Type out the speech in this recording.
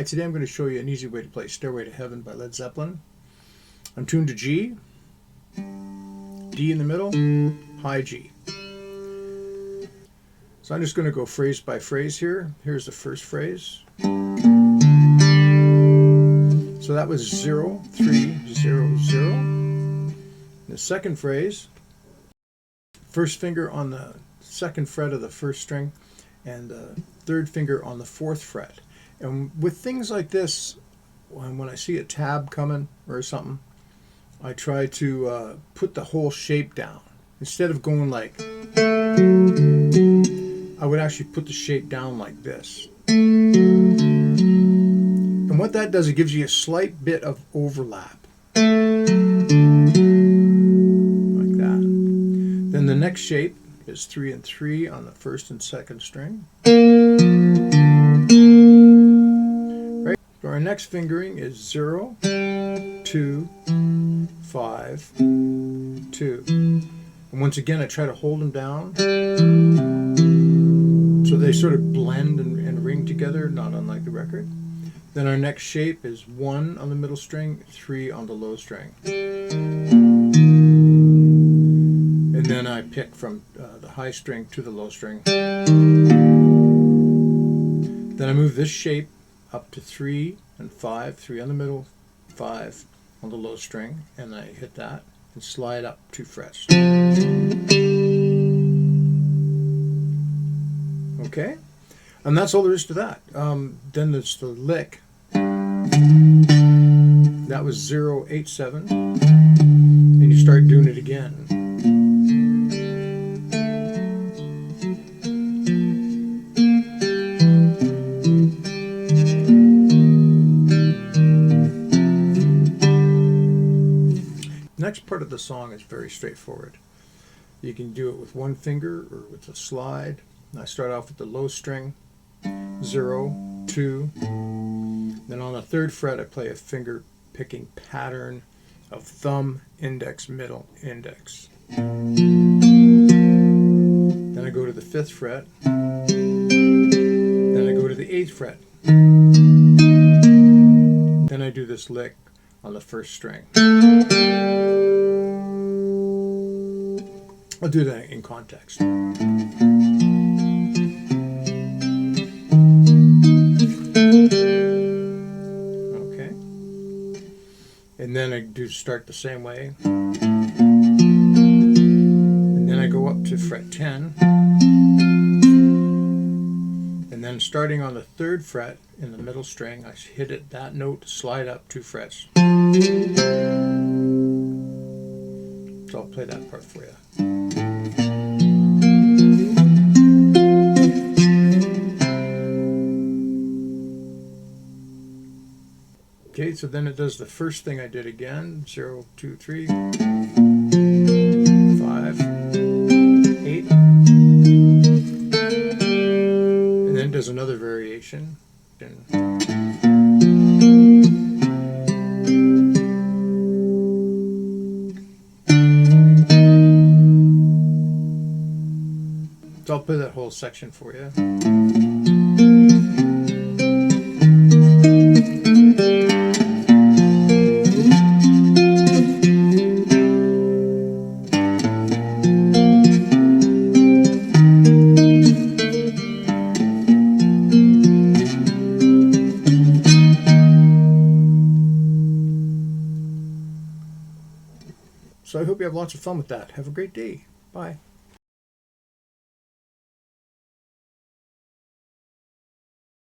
today I'm going to show you an easy way to play Stairway to Heaven by Led Zeppelin. I'm tuned to G, D in the middle, high G. So I'm just going to go phrase by phrase here. Here's the first phrase. So that was 0, 3, 0, 0. The second phrase, first finger on the second fret of the first string and the third finger on the fourth fret. And with things like this, when I see a tab coming or something, I try to put the whole shape down. Instead of going like, I would actually put the shape down like this. And what that does, it gives you a slight bit of overlap. Like that. Then the next shape is 3 and 3 on the first and second string. Right. So our next fingering is 0, 2, 5, 2. And once again, I try to hold them down so they sort of blend and ring together, not unlike the record. Then our next shape is 1 on the middle string, 3 on the low string. And then I pick from the high string to the low string. Then I move this shape up to 3 and 5, 3 on the middle, 5 on the low string, and I hit that and slide up 2 frets. Okay, and that's all there is to that. Then there's the lick. That was 0, 8, 7, and you start doing it again. Next part of the song is very straightforward. You can do it with one finger or with a slide. I start off with the low string, 0, 2. Then on the third fret I play a finger picking pattern of thumb, index, middle, index. Then I go to the 5th fret. Then I go to the 8th fret. Then I do this lick on the first string. I'll do that in context. Okay. And then I do start the same way. And then I go up to fret 10. And then starting on the 3rd fret in the middle string, I hit it that note, slide up 2 frets. So I'll play that part for you. Okay, so then it does the first thing I did again, 0, 2, 3, 5, 8. And then it does another variation. So I'll play that whole section for you. So I hope you have lots of fun with that. Have a great day. Bye.